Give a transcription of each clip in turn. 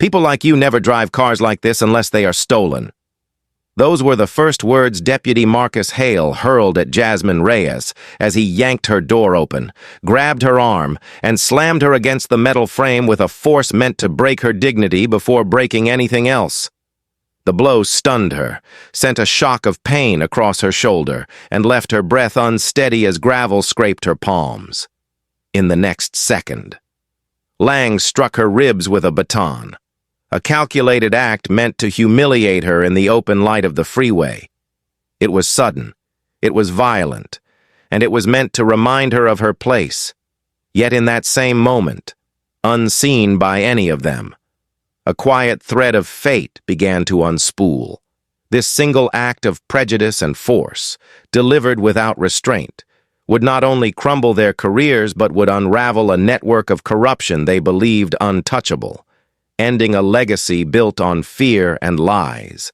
People like you never drive cars like this unless they are stolen." Those were the first words Deputy Marcus Hale hurled at Jasmine Reyes as he yanked her door open, grabbed her arm, and slammed her against the metal frame with a force meant to break her dignity before breaking anything else. The blow stunned her, sent a shock of pain across her shoulder, and left her breath unsteady as gravel scraped her palms. In the next second, Lang struck her ribs with a baton, a calculated act meant to humiliate her in the open light of the freeway. It was sudden, it was violent, and it was meant to remind her of her place. Yet in that same moment, unseen by any of them, a quiet thread of fate began to unspool. This single act of prejudice and force, delivered without restraint, would not only crumble their careers but would unravel a network of corruption they believed untouchable, ending a legacy built on fear and lies.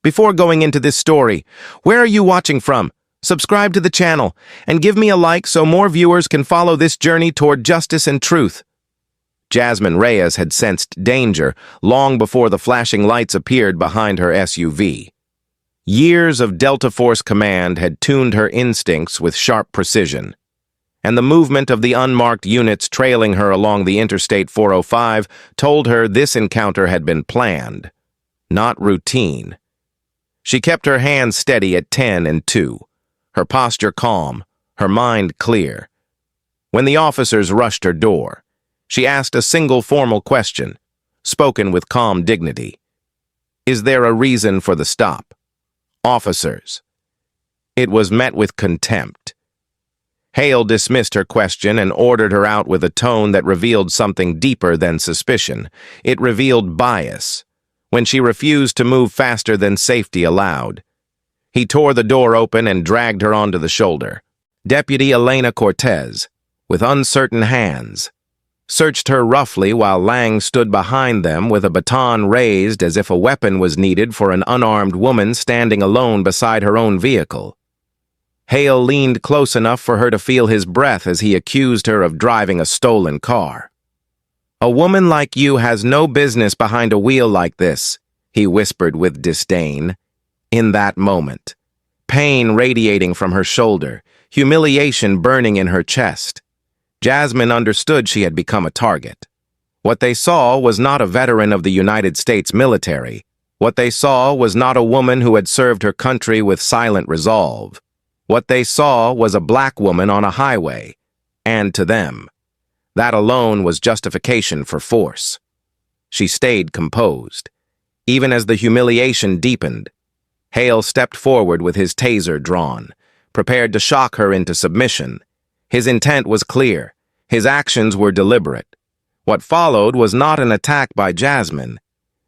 Before going into this story, where are you watching from? Subscribe to the channel and give me a like so more viewers can follow this journey toward justice and truth. Jasmine Reyes had sensed danger long before the flashing lights appeared behind her SUV. Years of Delta Force command had tuned her instincts with sharp precision, and the movement of the unmarked units trailing her along the Interstate 405 told her this encounter had been planned, not routine. She kept her hands steady at 10 and 2, her posture calm, her mind clear. When the officers rushed her door, she asked a single formal question, spoken with calm dignity. "Is there a reason for the stop?" "Officers." It was met with contempt. Hale dismissed her question and ordered her out with a tone that revealed something deeper than suspicion. It revealed bias, when she refused to move faster than safety allowed. He tore the door open and dragged her onto the shoulder. Deputy Elena Cortez, with uncertain hands, searched her roughly while Lang stood behind them with a baton raised as if a weapon was needed for an unarmed woman standing alone beside her own vehicle. Hale leaned close enough for her to feel his breath as he accused her of driving a stolen car. "A woman like you has no business behind a wheel like this," he whispered with disdain. In that moment, pain radiating from her shoulder, humiliation burning in her chest, Jasmine understood she had become a target. What they saw was not a veteran of the United States military. What they saw was not a woman who had served her country with silent resolve. What they saw was a black woman on a highway, and to them, that alone was justification for force. She stayed composed. Even as the humiliation deepened, Hale stepped forward with his taser drawn, prepared to shock her into submission. His intent was clear. His actions were deliberate. What followed was not an attack by Jasmine.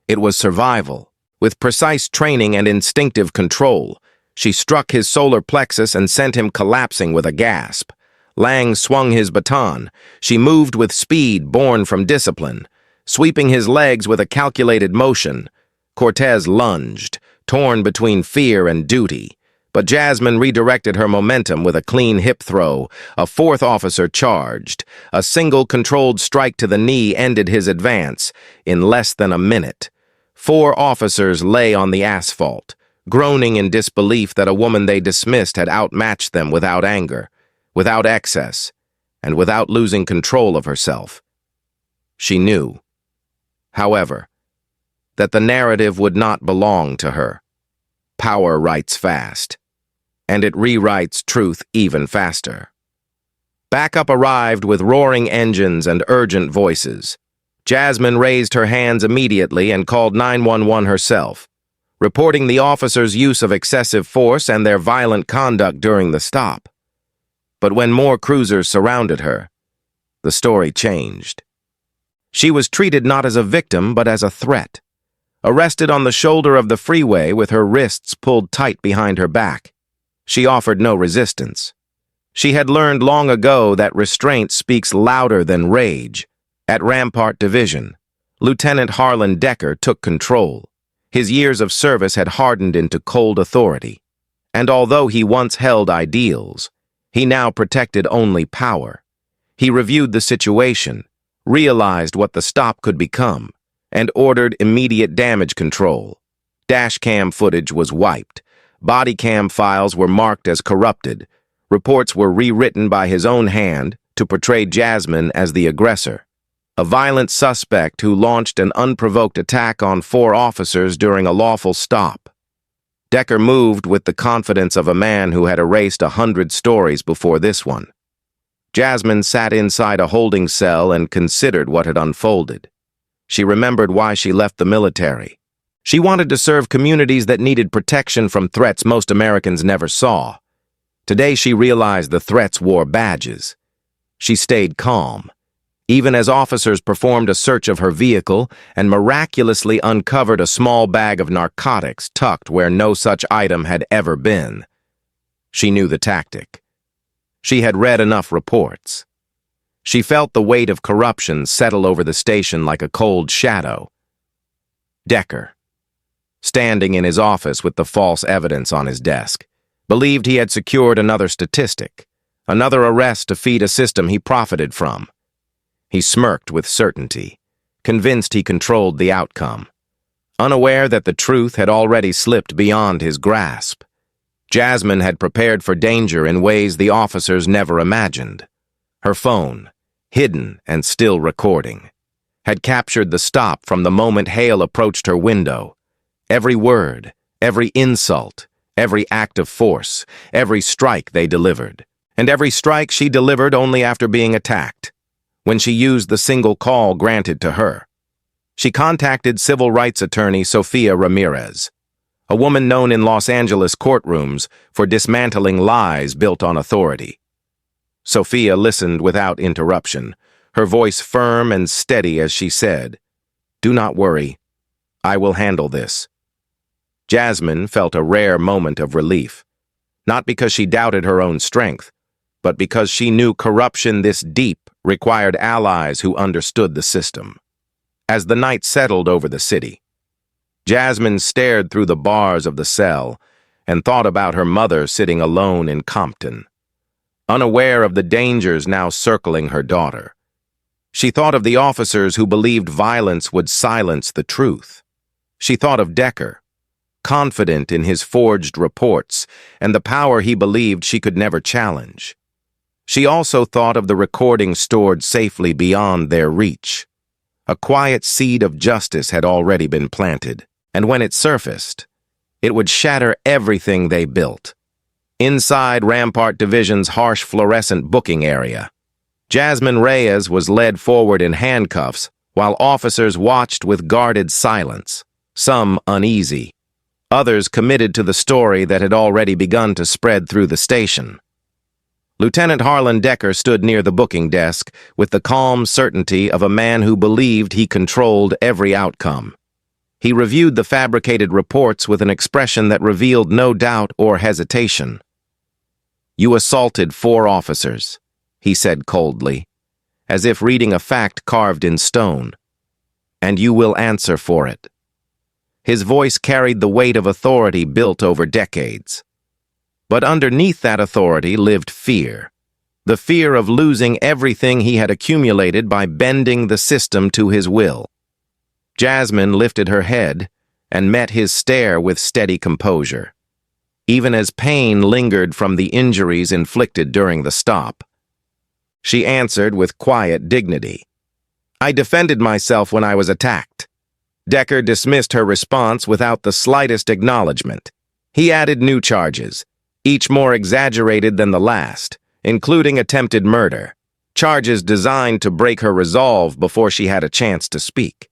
It was survival. With precise training and instinctive control, she struck his solar plexus and sent him collapsing with a gasp. Lang swung his baton. She moved with speed born from discipline, sweeping his legs with a calculated motion. Cortez lunged, torn between fear and duty. But Jasmine redirected her momentum with a clean hip throw. A fourth officer charged. A single controlled strike to the knee ended his advance. In less than a minute, 4 officers lay on the asphalt, groaning in disbelief that a woman they dismissed had outmatched them without anger, without excess, and without losing control of herself. She knew, however, that the narrative would not belong to her. Power writes fast, and it rewrites truth even faster. Backup arrived with roaring engines and urgent voices. Jasmine raised her hands immediately and called 911 herself, reporting the officers' use of excessive force and their violent conduct during the stop. But when more cruisers surrounded her, the story changed. She was treated not as a victim but as a threat. Arrested on the shoulder of the freeway with her wrists pulled tight behind her back, she offered no resistance. She had learned long ago that restraint speaks louder than rage. At Rampart Division, Lieutenant Harlan Decker took control. His years of service had hardened into cold authority, and although he once held ideals, he now protected only power. He reviewed the situation, realized what the stop could become, and ordered immediate damage control. Dashcam footage was wiped. Body cam files were marked as corrupted. Reports were rewritten by his own hand to portray Jasmine as the aggressor, a violent suspect who launched an unprovoked attack on 4 officers during a lawful stop. Decker moved with the confidence of a man who had erased 100 stories before this one. Jasmine sat inside a holding cell and considered what had unfolded. She remembered why she left the military. She wanted to serve communities that needed protection from threats most Americans never saw. Today she realized the threats wore badges. She stayed calm, even as officers performed a search of her vehicle and miraculously uncovered a small bag of narcotics tucked where no such item had ever been. She knew the tactic. She had read enough reports. She felt the weight of corruption settle over the station like a cold shadow. Decker, standing in his office with the false evidence on his desk, believed he had secured another statistic, another arrest to feed a system he profited from. He smirked with certainty, convinced he controlled the outcome, unaware that the truth had already slipped beyond his grasp. Jasmine had prepared for danger in ways the officers never imagined. Her phone, hidden and still recording, had captured the stop from the moment Hale approached her window. Every word, every insult, every act of force, every strike they delivered. And every strike she delivered only after being attacked, when she used the single call granted to her. She contacted civil rights attorney Sophia Ramirez, a woman known in Los Angeles courtrooms for dismantling lies built on authority. Sophia listened without interruption, her voice firm and steady as she said, "Do not worry. I will handle this." Jasmine felt a rare moment of relief, not because she doubted her own strength, but because she knew corruption this deep required allies who understood the system. As the night settled over the city, Jasmine stared through the bars of the cell and thought about her mother sitting alone in Compton, unaware of the dangers now circling her daughter. She thought of the officers who believed violence would silence the truth. She thought of Decker, confident in his forged reports and the power he believed she could never challenge. She also thought of the recording stored safely beyond their reach. A quiet seed of justice had already been planted, and when it surfaced, it would shatter everything they built. Inside Rampart Division's harsh fluorescent booking area, Jasmine Reyes was led forward in handcuffs while officers watched with guarded silence, some uneasy, others committed to the story that had already begun to spread through the station. Lieutenant Harlan Decker stood near the booking desk with the calm certainty of a man who believed he controlled every outcome. He reviewed the fabricated reports with an expression that revealed no doubt or hesitation. "You assaulted 4 officers," he said coldly, as if reading a fact carved in stone. "And you will answer for it." His voice carried the weight of authority built over decades. But underneath that authority lived fear. The fear of losing everything he had accumulated by bending the system to his will. Jasmine lifted her head and met his stare with steady composure, even as pain lingered from the injuries inflicted during the stop. She answered with quiet dignity. "I defended myself when I was attacked." Decker dismissed her response without the slightest acknowledgement. He added new charges, each more exaggerated than the last, including attempted murder, charges designed to break her resolve before she had a chance to speak.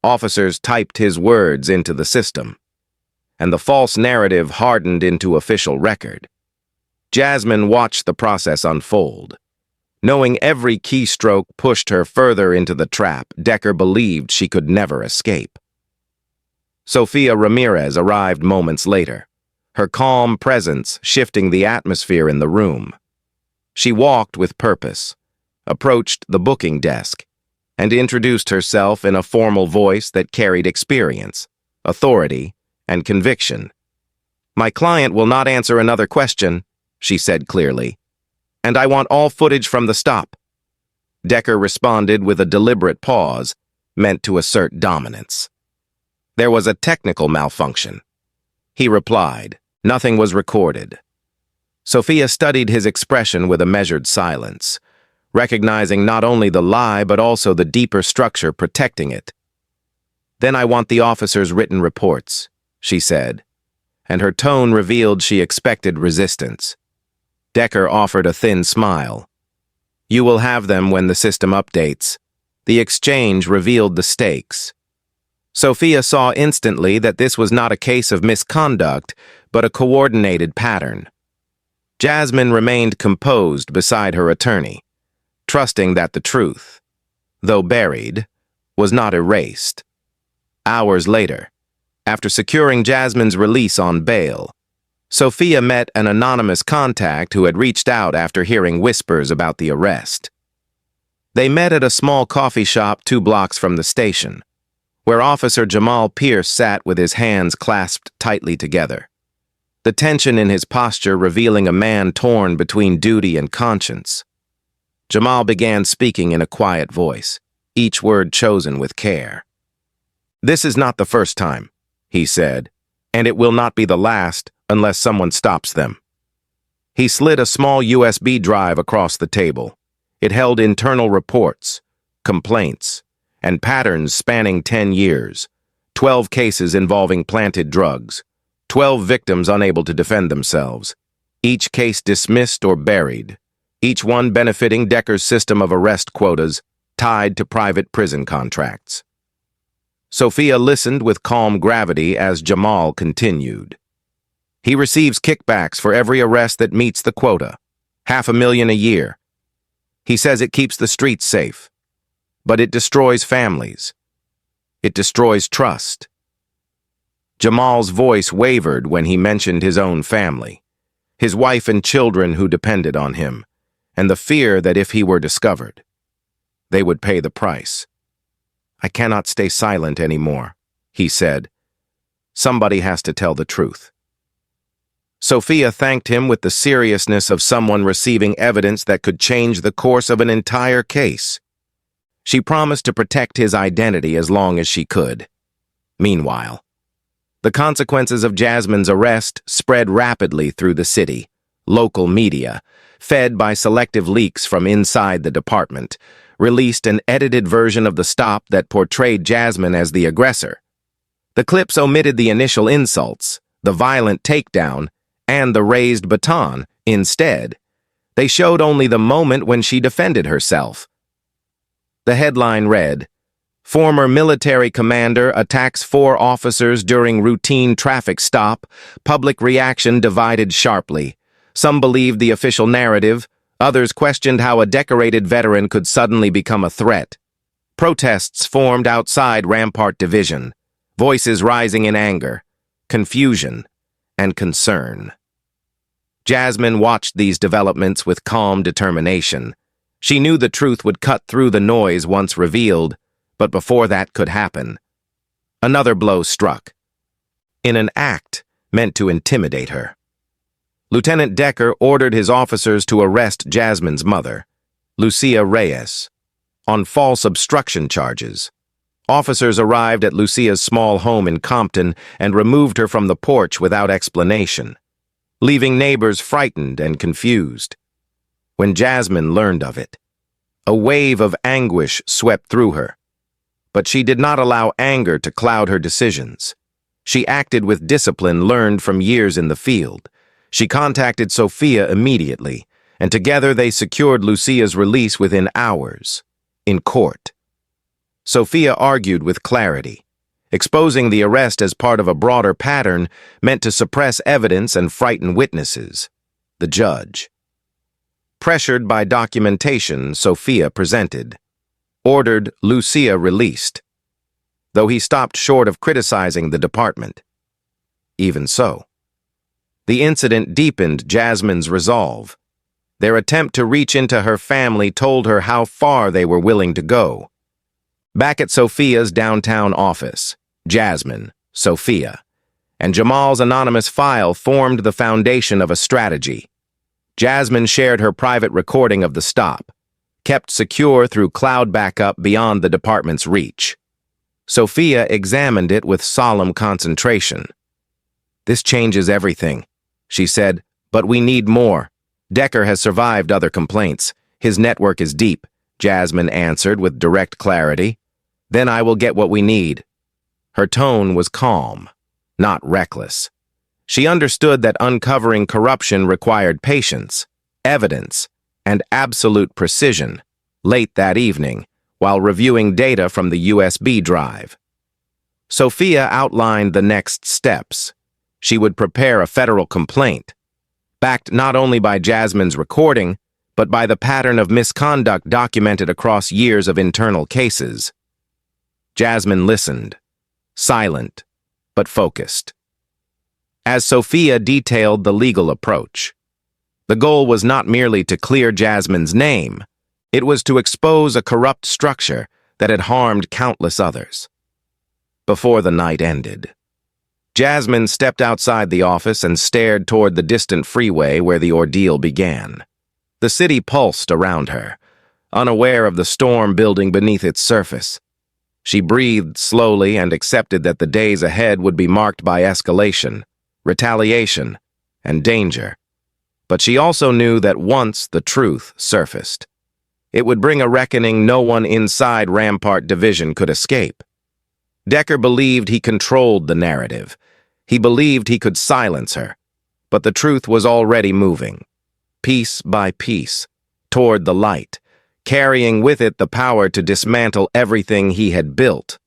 Officers typed his words into the system, and the false narrative hardened into official record. Jasmine watched the process unfold. Knowing every keystroke pushed her further into the trap Decker believed she could never escape. Sophia Ramirez arrived moments later, her calm presence shifting the atmosphere in the room. She walked with purpose, approached the booking desk, and introduced herself in a formal voice that carried experience, authority, and conviction. "My client will not answer another question," she said clearly, "and I want all footage from the stop." Decker responded with a deliberate pause, meant to assert dominance. There was a technical malfunction. He replied. Nothing was recorded. Sophia studied his expression with a measured silence, recognizing not only the lie but also the deeper structure protecting it. "Then I want the officer's written reports," she said, and her tone revealed she expected resistance. Decker offered a thin smile. "You will have them when the system updates." The exchange revealed the stakes. Sophia saw instantly that this was not a case of misconduct, but a coordinated pattern. Jasmine remained composed beside her attorney, trusting that the truth, though buried, was not erased. Hours later, after securing Jasmine's release on bail, Sophia met an anonymous contact who had reached out after hearing whispers about the arrest. They met at a small coffee shop 2 blocks from the station, where Officer Jamal Pierce sat with his hands clasped tightly together, the tension in his posture revealing a man torn between duty and conscience. Jamal began speaking in a quiet voice, each word chosen with care. "This is not the first time," he said, "and it will not be the last unless someone stops them." He slid a small USB drive across the table. It held internal reports, complaints, and patterns spanning 10 years, 12 cases involving planted drugs, 12 victims unable to defend themselves, each case dismissed or buried, each one benefiting Decker's system of arrest quotas tied to private prison contracts. Sophia listened with calm gravity as Jamal continued. "He receives kickbacks for every arrest that meets the quota, $500,000 a year. He says it keeps the streets safe, but it destroys families. It destroys trust." Jamal's voice wavered when he mentioned his own family, his wife and children who depended on him, and the fear that if he were discovered, they would pay the price. "I cannot stay silent anymore," he said. "Somebody has to tell the truth." Sophia thanked him with the seriousness of someone receiving evidence that could change the course of an entire case. She promised to protect his identity as long as she could. Meanwhile, the consequences of Jasmine's arrest spread rapidly through the city. Local media, fed by selective leaks from inside the department, released an edited version of the stop that portrayed Jasmine as the aggressor. The clips omitted the initial insults, the violent takedown, and the raised baton. Instead, they showed only the moment when she defended herself. The headline read, "Former military commander attacks 4 officers during routine traffic stop. Public reaction divided sharply. Some believed the official narrative, others questioned how a decorated veteran could suddenly become a threat. Protests formed outside Rampart Division, voices rising in anger, confusion, and concern." Jasmine watched these developments with calm determination. She knew the truth would cut through the noise once revealed, but before that could happen, another blow struck, in an act meant to intimidate her. Lieutenant Decker ordered his officers to arrest Jasmine's mother, Lucia Reyes, on false obstruction charges. Officers arrived at Lucia's small home in Compton and removed her from the porch without explanation, leaving neighbors frightened and confused. When Jasmine learned of it, a wave of anguish swept through her. But she did not allow anger to cloud her decisions. She acted with discipline learned from years in the field. She contacted Sophia immediately, and together they secured Lucia's release within hours, in court. Sophia argued with clarity, exposing the arrest as part of a broader pattern meant to suppress evidence and frighten witnesses. The judge, pressured by documentation Sophia presented, ordered Lucia released, though he stopped short of criticizing the department. Even so, the incident deepened Jasmine's resolve. Their attempt to reach into her family told her how far they were willing to go. Back at Sophia's downtown office, Jasmine, Sophia, and Jamal's anonymous file formed the foundation of a strategy. Jasmine shared her private recording of the stop, kept secure through cloud backup beyond the department's reach. Sophia examined it with solemn concentration. "This changes everything," she said, "but we need more. Decker has survived other complaints. His network is deep," Jasmine answered with direct clarity. "Then I will get what we need." Her tone was calm, not reckless. She understood that uncovering corruption required patience, evidence, and absolute precision. Late that evening, while reviewing data from the USB drive, Sophia outlined the next steps. She would prepare a federal complaint, backed not only by Jasmine's recording, but by the pattern of misconduct documented across years of internal cases. Jasmine listened, silent, but focused. As Sophia detailed the legal approach, the goal was not merely to clear Jasmine's name, it was to expose a corrupt structure that had harmed countless others. Before the night ended, Jasmine stepped outside the office and stared toward the distant freeway where the ordeal began. The city pulsed around her, unaware of the storm building beneath its surface. She breathed slowly and accepted that the days ahead would be marked by escalation, retaliation, and danger. But she also knew that once the truth surfaced, it would bring a reckoning no one inside Rampart Division could escape. Decker believed he controlled the narrative. He believed he could silence her. But the truth was already moving, piece by piece, toward the light, carrying with it the power to dismantle everything he had built.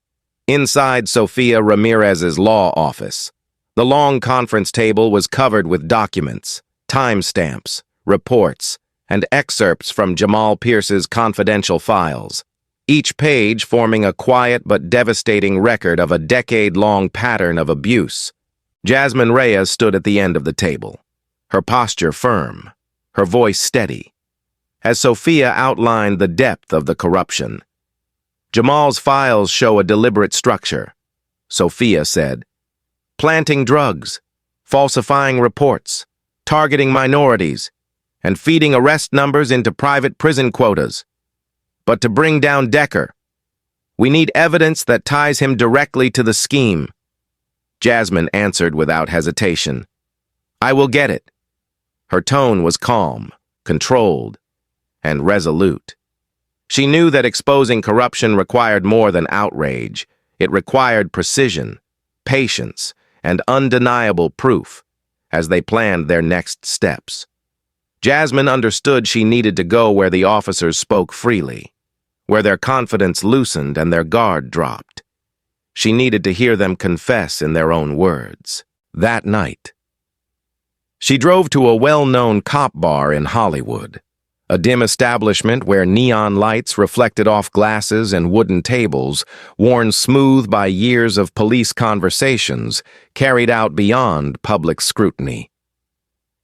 Inside Sofia Ramirez's law office, the long conference table was covered with documents, timestamps, reports, and excerpts from Jamal Pierce's confidential files, each page forming a quiet but devastating record of a decade-long pattern of abuse. Jasmine Reyes stood at the end of the table, her posture firm, her voice steady, as Sophia outlined the depth of the corruption. Jamal's files show a deliberate structure, Sophia said, planting drugs, falsifying reports, targeting minorities, and feeding arrest numbers into private prison quotas. But to bring down Decker, we need evidence that ties him directly to the scheme. Jasmine answered without hesitation. "I will get it." Her tone was calm, controlled, and resolute. She knew that exposing corruption required more than outrage. It required precision, patience, and undeniable proof as they planned their next steps. Jasmine understood she needed to go where the officers spoke freely, where their confidence loosened and their guard dropped. She needed to hear them confess in their own words. That night, she drove to a well-known cop bar in Hollywood, a dim establishment where neon lights reflected off glasses and wooden tables, worn smooth by years of police conversations carried out beyond public scrutiny.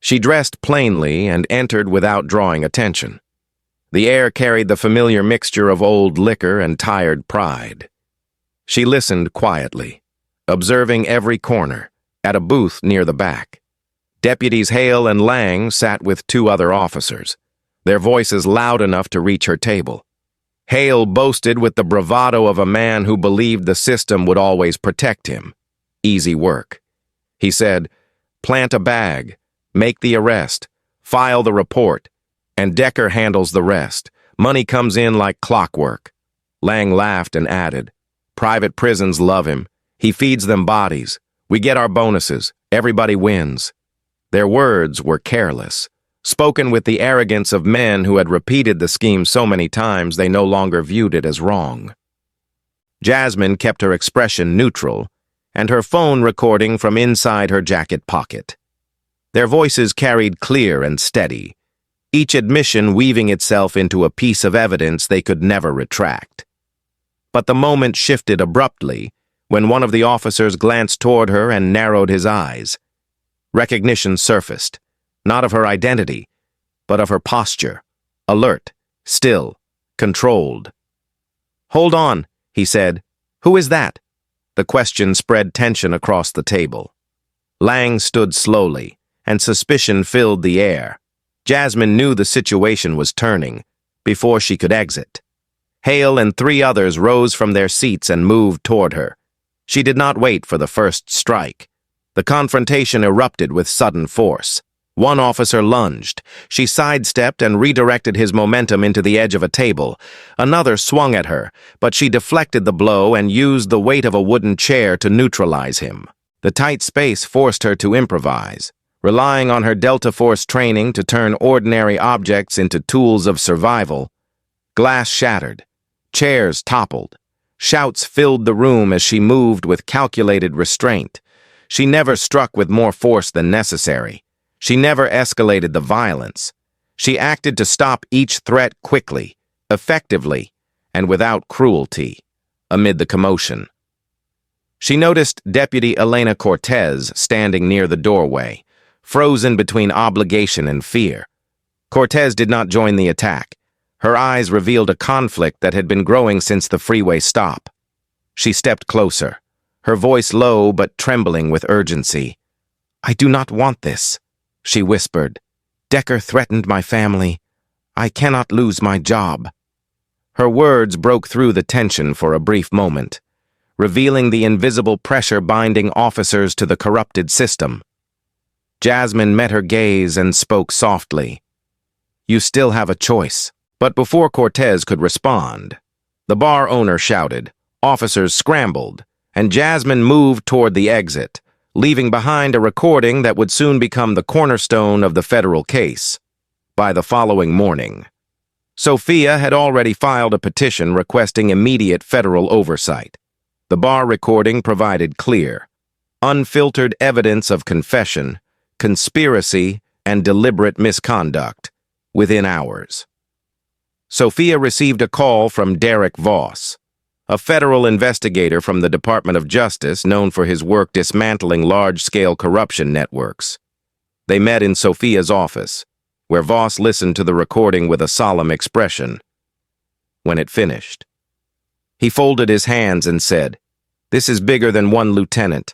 She dressed plainly and entered without drawing attention. The air carried the familiar mixture of old liquor and tired pride. She listened quietly, observing every corner, at a booth near the back. Deputies Hale and Lang sat with two other officers, their voices loud enough to reach her table. Hale boasted with the bravado of a man who believed the system would always protect him. Easy work. He said, "Plant a bag, make the arrest, file the report, and Decker handles the rest. Money comes in like clockwork." Lang laughed and added, "Private prisons love him. He feeds them bodies. We get our bonuses. Everybody wins." Their words were careless, spoken with the arrogance of men who had repeated the scheme so many times they no longer viewed it as wrong. Jasmine kept her expression neutral, and her phone recording from inside her jacket pocket. Their voices carried clear and steady, each admission weaving itself into a piece of evidence they could never retract. But the moment shifted abruptly when one of the officers glanced toward her and narrowed his eyes. Recognition surfaced, not of her identity, but of her posture, alert, still, controlled. "Hold on," he said. "Who is that?" The question spread tension across the table. Lang stood slowly, and suspicion filled the air. Jasmine knew the situation was turning before she could exit. Hale and 3 others rose from their seats and moved toward her. She did not wait for the first strike. The confrontation erupted with sudden force. One officer lunged. She sidestepped and redirected his momentum into the edge of a table. Another swung at her, but she deflected the blow and used the weight of a wooden chair to neutralize him. The tight space forced her to improvise, relying on her Delta Force training to turn ordinary objects into tools of survival. Glass shattered. Chairs toppled. Shouts filled the room as she moved with calculated restraint. She never struck with more force than necessary. She never escalated the violence. She acted to stop each threat quickly, effectively, and without cruelty, amid the commotion. She noticed Deputy Elena Cortez standing near the doorway, frozen between obligation and fear. Cortez did not join the attack. Her eyes revealed a conflict that had been growing since the freeway stop. She stepped closer, her voice low but trembling with urgency. "I do not want this," she whispered. "Decker threatened my family. I cannot lose my job." Her words broke through the tension for a brief moment, revealing the invisible pressure binding officers to the corrupted system. Jasmine met her gaze and spoke softly. "You still have a choice." But before Cortez could respond, the bar owner shouted, officers scrambled, and Jasmine moved toward the exit, leaving behind a recording that would soon become the cornerstone of the federal case. By the following morning, Sophia had already filed a petition requesting immediate federal oversight. The bar recording provided clear, unfiltered evidence of confession, conspiracy, and deliberate misconduct within hours. Sophia received a call from Derek Voss, a federal investigator from the Department of Justice known for his work dismantling large-scale corruption networks. They met in Sophia's office, where Voss listened to the recording with a solemn expression. When it finished, he folded his hands and said, "This is bigger than one lieutenant.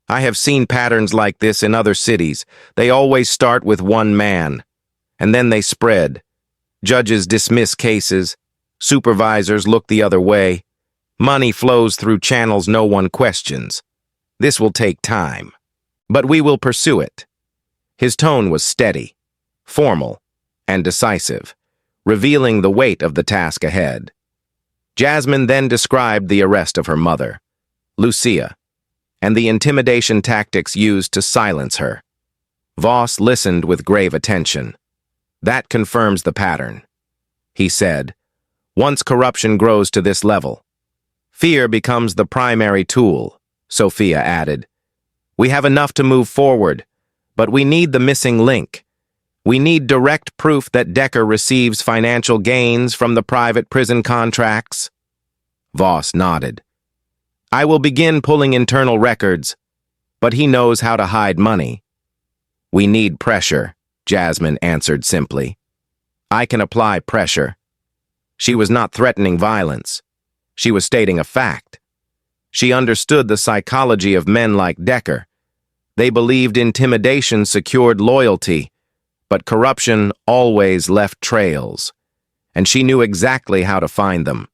I have seen patterns like this in other cities. They always start with one man, and then they spread. Judges dismiss cases. Supervisors look the other way. Money flows through channels no one questions. This will take time, but we will pursue it." His tone was steady, formal, and decisive, revealing the weight of the task ahead. Jasmine then described the arrest of her mother, Lucia, and the intimidation tactics used to silence her. Voss listened with grave attention. "That confirms the pattern," he said. "Once corruption grows to this level, fear becomes the primary tool," Sophia added. "We have enough to move forward, but we need the missing link. We need direct proof that Decker receives financial gains from the private prison contracts." Voss nodded. "I will begin pulling internal records, but he knows how to hide money." "We need pressure," Jasmine answered simply. "I can apply pressure." She was not threatening violence. She was stating a fact. She understood the psychology of men like Decker. They believed intimidation secured loyalty, but corruption always left trails, and she knew exactly how to find them.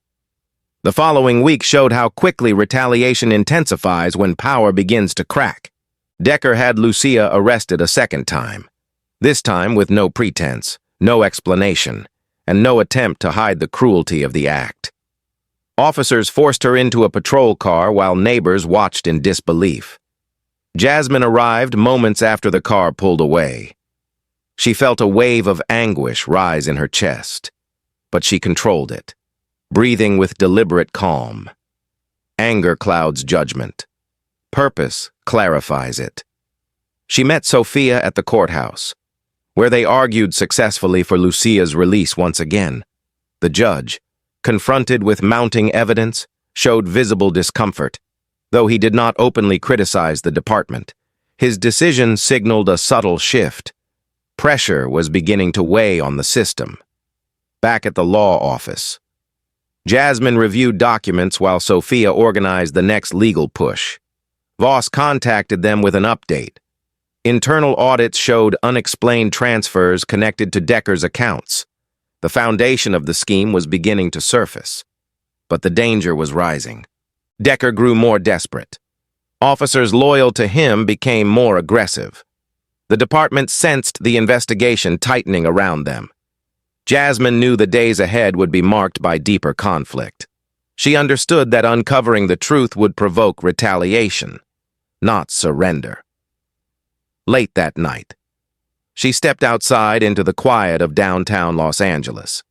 The following week showed how quickly retaliation intensifies when power begins to crack. Decker had Lucia arrested a second time, this time with no pretense, no explanation, and no attempt to hide the cruelty of the act. Officers forced her into a patrol car while neighbors watched in disbelief. Jasmine arrived moments after the car pulled away. She felt a wave of anguish rise in her chest, but she controlled it, breathing with deliberate calm. Anger clouds judgment. Purpose clarifies it. She met Sophia at the courthouse, where they argued successfully for Lucia's release once again. The judge, confronted with mounting evidence, showed visible discomfort. Though he did not openly criticize the department, his decision signaled a subtle shift. Pressure was beginning to weigh on the system. Back at the law office, Jasmine reviewed documents while Sophia organized the next legal push. Voss contacted them with an update. Internal audits showed unexplained transfers connected to Decker's accounts. The foundation of the scheme was beginning to surface. but the danger was rising. Decker grew more desperate. Officers loyal to him became more aggressive. The department sensed the investigation tightening around them. Jasmine knew the days ahead would be marked by deeper conflict. She understood that uncovering the truth would provoke retaliation, not surrender. Late that night, she stepped outside into the quiet of downtown Los Angeles.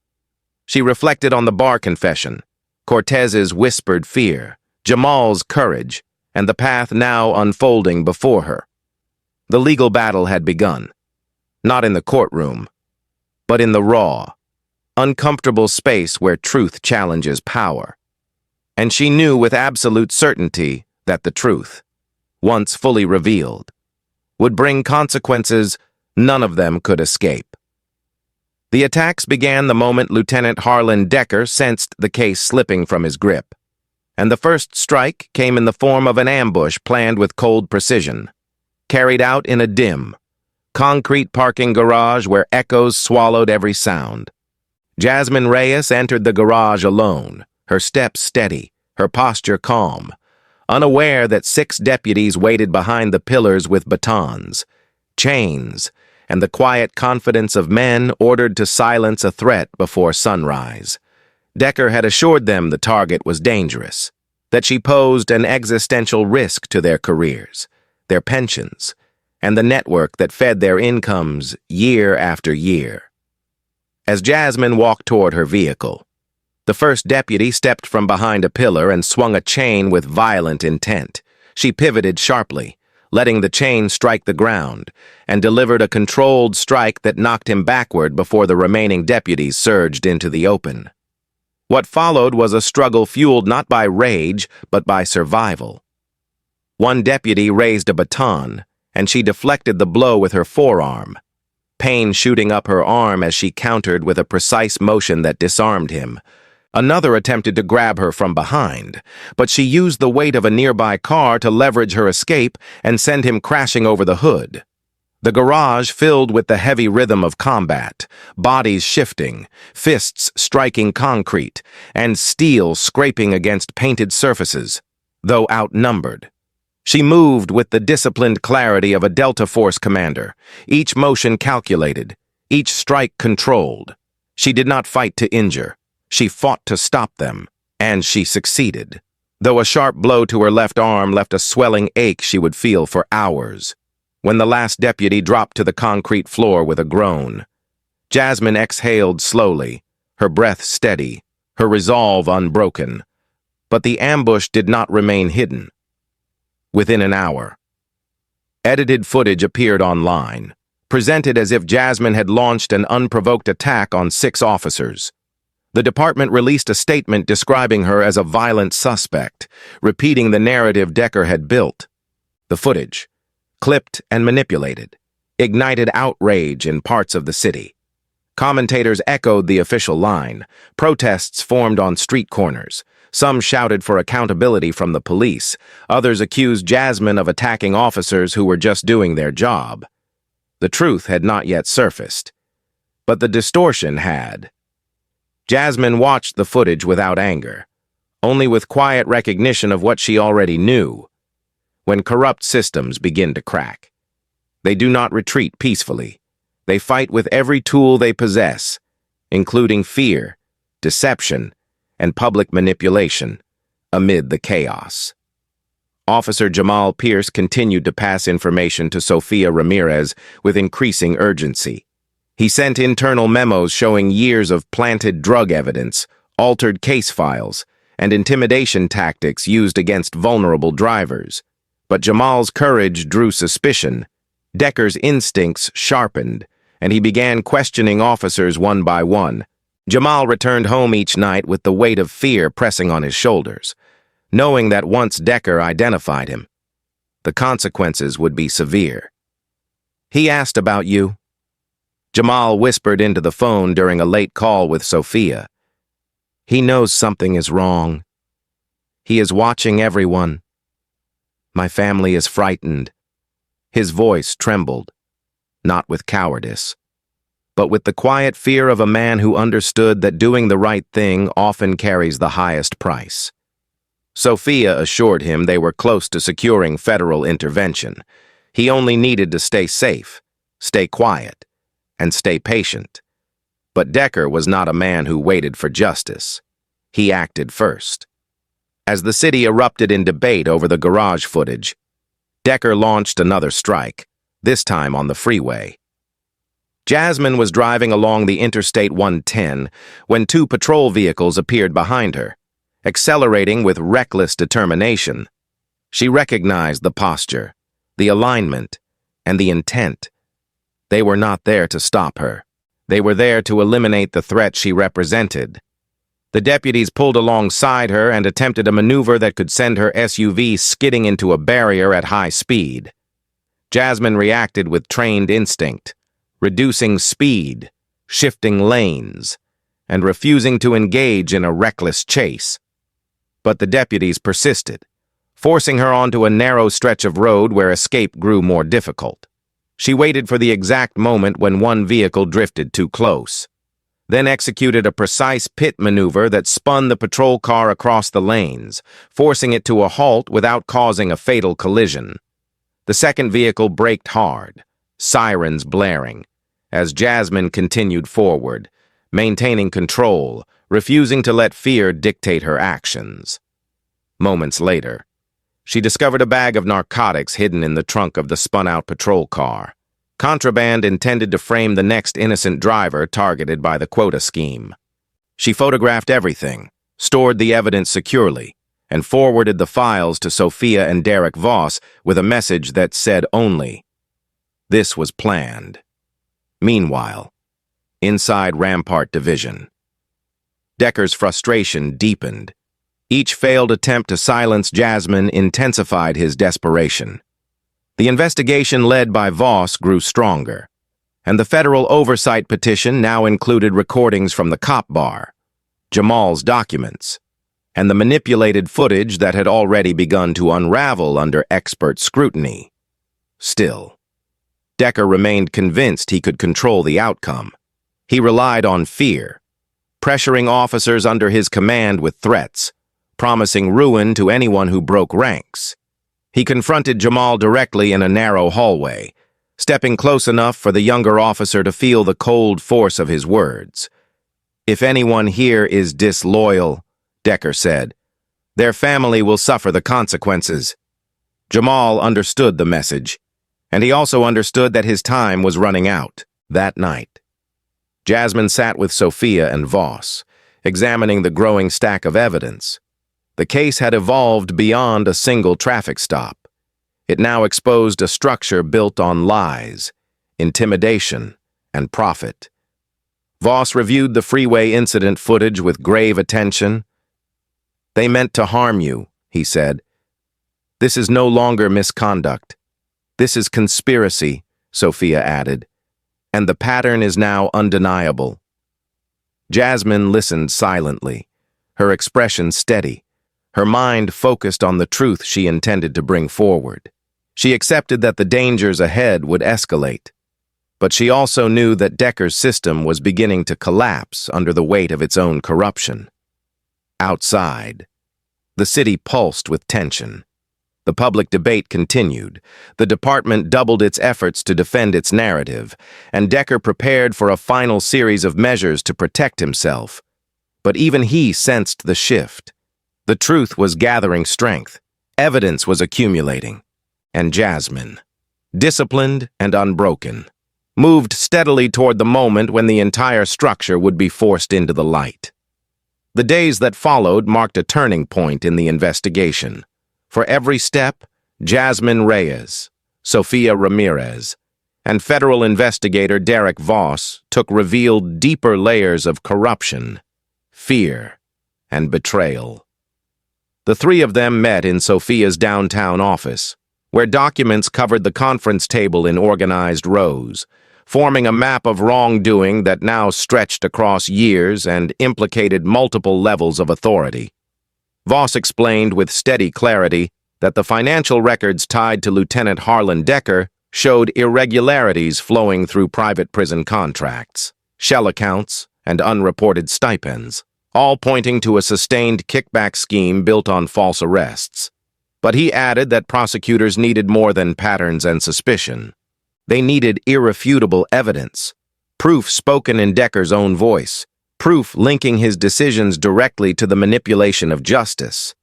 She reflected on the bar confession, Cortez's whispered fear, Jamal's courage, and the path now unfolding before her. The legal battle had begun, not in the courtroom, but in the raw, uncomfortable space where truth challenges power. And she knew with absolute certainty that the truth, once fully revealed, would bring consequences none of them could escape. The attacks began the moment Lieutenant Harlan Decker sensed the case slipping from his grip, and the first strike came in the form of an ambush planned with cold precision, carried out in a dim, concrete parking garage where echoes swallowed every sound. Jasmine Reyes entered the garage alone, her steps steady, her posture calm, unaware that 6 deputies waited behind the pillars with batons, chains, and the quiet confidence of men ordered to silence a threat before sunrise. Decker had assured them the target was dangerous, that she posed an existential risk to their careers, their pensions, and the network that fed their incomes year after year. As Jasmine walked toward her vehicle, the first deputy stepped from behind a pillar and swung a chain with violent intent. She pivoted sharply, letting the chain strike the ground, and delivered a controlled strike that knocked him backward before the remaining deputies surged into the open. What followed was a struggle fueled not by rage, but by survival. One deputy raised a baton, and she deflected the blow with her forearm, pain shooting up her arm as she countered with a precise motion that disarmed him. Another attempted to grab her from behind, but she used the weight of a nearby car to leverage her escape and send him crashing over the hood. The garage filled with the heavy rhythm of combat, bodies shifting, fists striking concrete, and steel scraping against painted surfaces, though outnumbered. She moved with the disciplined clarity of a Delta Force commander, each motion calculated, each strike controlled. She did not fight to injure. She fought to stop them, and she succeeded, though a sharp blow to her left arm left a swelling ache she would feel for hours. When the last deputy dropped to the concrete floor with a groan, Jasmine exhaled slowly, her breath steady, her resolve unbroken. But the ambush did not remain hidden. Within an hour, edited footage appeared online, presented as if Jasmine had launched an unprovoked attack on 6 officers. The department released a statement describing her as a violent suspect, repeating the narrative Decker had built. The footage, clipped and manipulated, ignited outrage in parts of the city. Commentators echoed the official line. Protests formed on street corners. Some shouted for accountability from the police. Others accused Jasmine of attacking officers who were just doing their job. The truth had not yet surfaced, but the distortion had. Jasmine watched the footage without anger, only with quiet recognition of what she already knew. When corrupt systems begin to crack, they do not retreat peacefully. They fight with every tool they possess, including fear, deception, and public manipulation, amid the chaos. Officer Jamal Pierce continued to pass information to Sofia Ramirez with increasing urgency. He sent internal memos showing years of planted drug evidence, altered case files, and intimidation tactics used against vulnerable drivers. But Jamal's courage drew suspicion. Decker's instincts sharpened, and he began questioning officers one by one. Jamal returned home each night with the weight of fear pressing on his shoulders, knowing that once Decker identified him, the consequences would be severe. "He asked about you," Jamal whispered into the phone during a late call with Sophia. "He knows something is wrong. He is watching everyone. My family is frightened." His voice trembled, not with cowardice, but with the quiet fear of a man who understood that doing the right thing often carries the highest price. Sophia assured him they were close to securing federal intervention. He only needed to stay safe, stay quiet, and stay patient. But Decker was not a man who waited for justice. He acted first. As the city erupted in debate over the garage footage, Decker launched another strike, this time on the freeway. Jasmine was driving along the Interstate 110 when two patrol vehicles appeared behind her, accelerating with reckless determination. She recognized the posture, the alignment, and the intent. They were not there to stop her. They were there to eliminate the threat she represented. The deputies pulled alongside her and attempted a maneuver that could send her SUV skidding into a barrier at high speed. Jasmine reacted with trained instinct, reducing speed, shifting lanes, and refusing to engage in a reckless chase. But the deputies persisted, forcing her onto a narrow stretch of road where escape grew more difficult. She waited for the exact moment when one vehicle drifted too close, then executed a precise pit maneuver that spun the patrol car across the lanes, forcing it to a halt without causing a fatal collision. The second vehicle braked hard, sirens blaring, as Jasmine continued forward, maintaining control, refusing to let fear dictate her actions. Moments later, she discovered a bag of narcotics hidden in the trunk of the spun-out patrol car, contraband intended to frame the next innocent driver targeted by the quota scheme. She photographed everything, stored the evidence securely, and forwarded the files to Sophia and Derek Voss with a message that said only, "This was planned." Meanwhile, inside Rampart Division, Decker's frustration deepened. Each failed attempt to silence Jasmine intensified his desperation. The investigation led by Voss grew stronger, and the federal oversight petition now included recordings from the cop bar, Jamal's documents, and the manipulated footage that had already begun to unravel under expert scrutiny. Still, Decker remained convinced he could control the outcome. He relied on fear, pressuring officers under his command with threats, promising ruin to anyone who broke ranks. He confronted Jamal directly in a narrow hallway, stepping close enough for the younger officer to feel the cold force of his words. "If anyone here is disloyal," Decker said, "their family will suffer the consequences." Jamal understood the message, and he also understood that his time was running out. That night, Jasmine sat with Sophia and Voss, examining the growing stack of evidence. The case had evolved beyond a single traffic stop. It now exposed a structure built on lies, intimidation, and profit. Voss reviewed the freeway incident footage with grave attention. "They meant to harm you," he said. "This is no longer misconduct. This is conspiracy," Sophia added, "and the pattern is now undeniable." Jasmine listened silently, her expression steady, her mind focused on the truth she intended to bring forward. She accepted that the dangers ahead would escalate, but she also knew that Decker's system was beginning to collapse under the weight of its own corruption. Outside, the city pulsed with tension. The public debate continued. The department doubled its efforts to defend its narrative, and Decker prepared for a final series of measures to protect himself. But even he sensed the shift. The truth was gathering strength, evidence was accumulating, and Jasmine, disciplined and unbroken, moved steadily toward the moment when the entire structure would be forced into the light. The days that followed marked a turning point in the investigation. For every step, Jasmine Reyes, Sophia Ramirez, and federal investigator Derek Voss revealed deeper layers of corruption, fear, and betrayal. The three of them met in Sophia's downtown office, where documents covered the conference table in organized rows, forming a map of wrongdoing that now stretched across years and implicated multiple levels of authority. Voss explained with steady clarity that the financial records tied to Lieutenant Harlan Decker showed irregularities flowing through private prison contracts, shell accounts, and unreported stipends, all pointing to a sustained kickback scheme built on false arrests. But he added that prosecutors needed more than patterns and suspicion. They needed irrefutable evidence, proof spoken in Decker's own voice, proof linking his decisions directly to the manipulation of justice.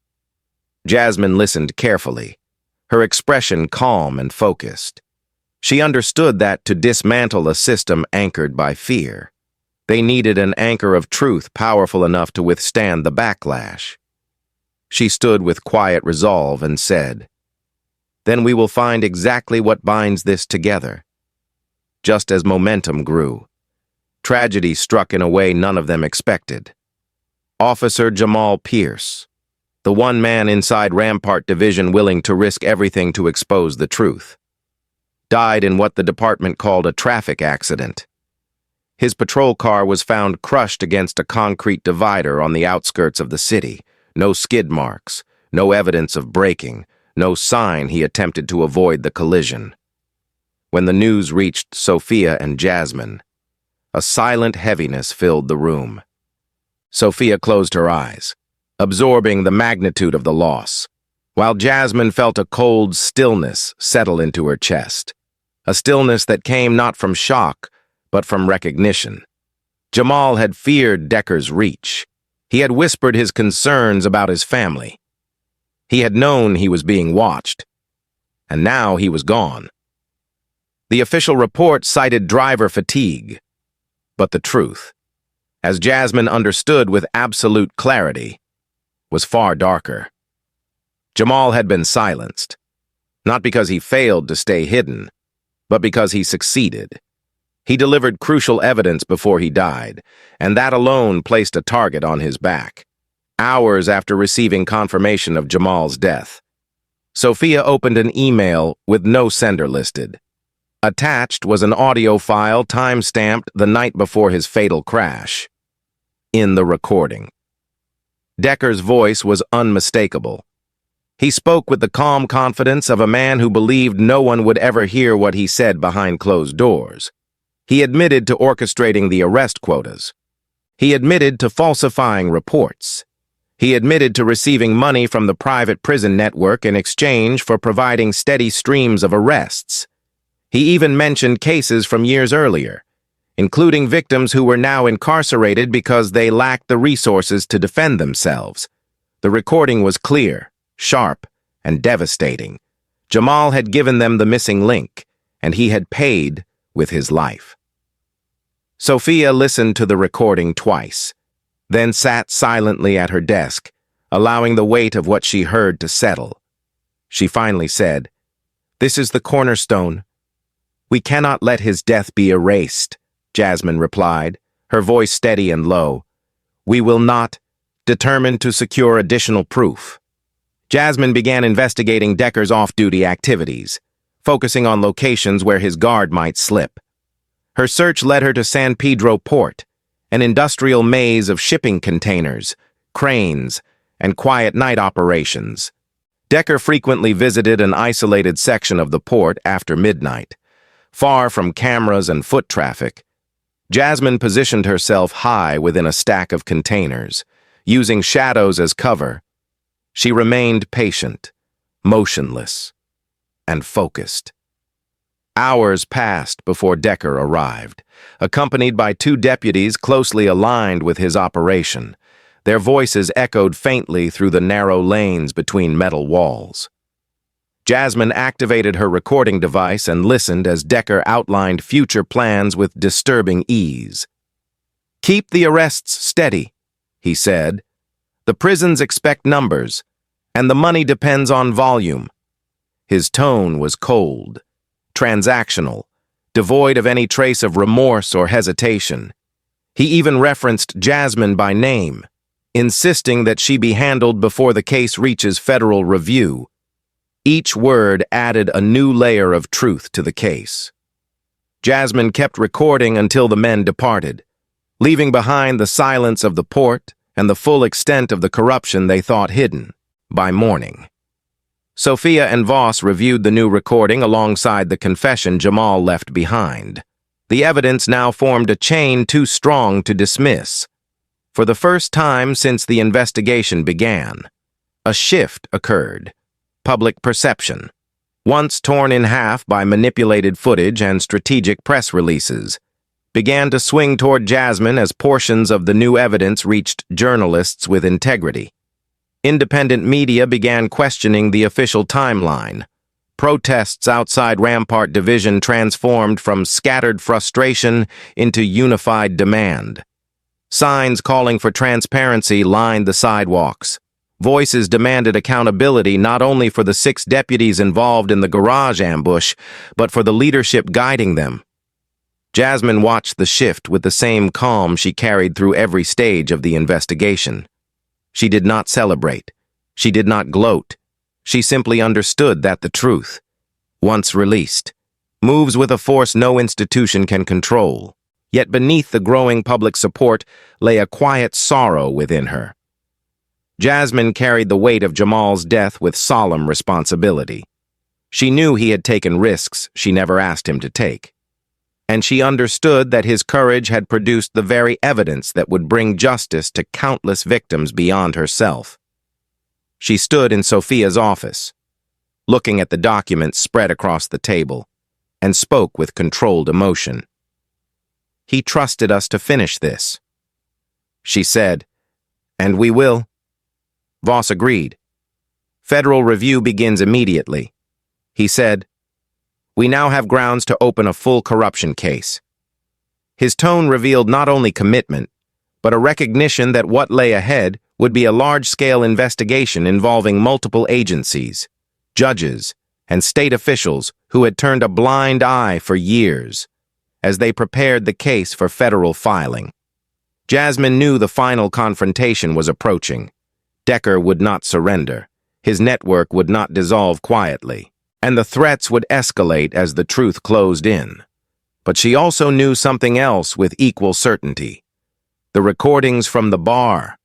Jasmine listened carefully, her expression calm and focused. She understood that to dismantle a system anchored by fear, they needed an anchor of truth powerful enough to withstand the backlash. She stood with quiet resolve and said, "Then we will find exactly what binds this together." Just as momentum grew, tragedy struck in a way none of them expected. Officer Jamal Pierce, the one man inside Rampart Division willing to risk everything to expose the truth, died in what the department called a traffic accident. His patrol car was found crushed against a concrete divider on the outskirts of the city. No skid marks, no evidence of braking, no sign he attempted to avoid the collision. When the news reached Sophia and Jasmine, a silent heaviness filled the room. Sophia closed her eyes, absorbing the magnitude of the loss, while Jasmine felt a cold stillness settle into her chest, a stillness that came not from shock, but from recognition. Jamal had feared Decker's reach. He had whispered his concerns about his family. He had known he was being watched, and now he was gone. The official report cited driver fatigue, but the truth, as Jasmine understood with absolute clarity, was far darker. Jamal had been silenced, not because he failed to stay hidden, but because he succeeded. He delivered crucial evidence before he died, and that alone placed a target on his back. Hours after receiving confirmation of Jamal's death, Sophia opened an email with no sender listed. Attached was an audio file time-stamped the night before his fatal crash. In the recording, Decker's voice was unmistakable. He spoke with the calm confidence of a man who believed no one would ever hear what he said behind closed doors. He admitted to orchestrating the arrest quotas. He admitted to falsifying reports. He admitted to receiving money from the private prison network in exchange for providing steady streams of arrests. He even mentioned cases from years earlier, including victims who were now incarcerated because they lacked the resources to defend themselves. The recording was clear, sharp, and devastating. Jamal had given them the missing link, and he had paid with his life. Sophia listened to the recording twice, then sat silently at her desk, allowing the weight of what she heard to settle. She finally said, "This is the cornerstone. We cannot let his death be erased," Jasmine replied, her voice steady and low. "We will not, determined to secure additional proof." Jasmine began investigating Decker's off-duty activities, focusing on locations where his guard might slip. Her search led her to San Pedro Port, an industrial maze of shipping containers, cranes, and quiet night operations. Decker frequently visited an isolated section of the port after midnight. Far from cameras and foot traffic, Jasmine positioned herself high within a stack of containers, using shadows as cover. She remained patient, motionless, and focused. Hours passed before Decker arrived, accompanied by two deputies closely aligned with his operation. Their voices echoed faintly through the narrow lanes between metal walls. Jasmine activated her recording device and listened as Decker outlined future plans with disturbing ease. "Keep the arrests steady," he said. "The prisons expect numbers, and the money depends on volume." His tone was cold, transactional, devoid of any trace of remorse or hesitation. He even referenced Jasmine by name, insisting that she be handled before the case reaches federal review. Each word added a new layer of truth to the case. Jasmine kept recording until the men departed, leaving behind the silence of the port and the full extent of the corruption they thought hidden. By morning, Sophia and Voss reviewed the new recording alongside the confession Jamal left behind. The evidence now formed a chain too strong to dismiss. For the first time since the investigation began, a shift occurred. Public perception, once torn in half by manipulated footage and strategic press releases, began to swing toward Jasmine as portions of the new evidence reached journalists with integrity. Independent media began questioning the official timeline. Protests outside Rampart Division transformed from scattered frustration into unified demand. Signs calling for transparency lined the sidewalks. Voices demanded accountability not only for the 6 deputies involved in the garage ambush, but for the leadership guiding them. Jasmine watched the shift with the same calm she carried through every stage of the investigation. She did not celebrate. She did not gloat. She simply understood that the truth, once released, moves with a force no institution can control. Yet beneath the growing public support lay a quiet sorrow within her. Jasmine carried the weight of Jamal's death with solemn responsibility. She knew he had taken risks she never asked him to take. And she understood that his courage had produced the very evidence that would bring justice to countless victims beyond herself. She stood in Sophia's office, looking at the documents spread across the table, and spoke with controlled emotion. "He trusted us to finish this," she said, "and we will." Voss agreed. "Federal review begins immediately," he said. "We now have grounds to open a full corruption case." His tone revealed not only commitment, but a recognition that what lay ahead would be a large-scale investigation involving multiple agencies, judges, and state officials who had turned a blind eye for years, as they prepared the case for federal filing. Jasmine knew the final confrontation was approaching. Decker would not surrender. His network would not dissolve quietly, and the threats would escalate as the truth closed in. But she also knew something else with equal certainty. The recordings from the bar,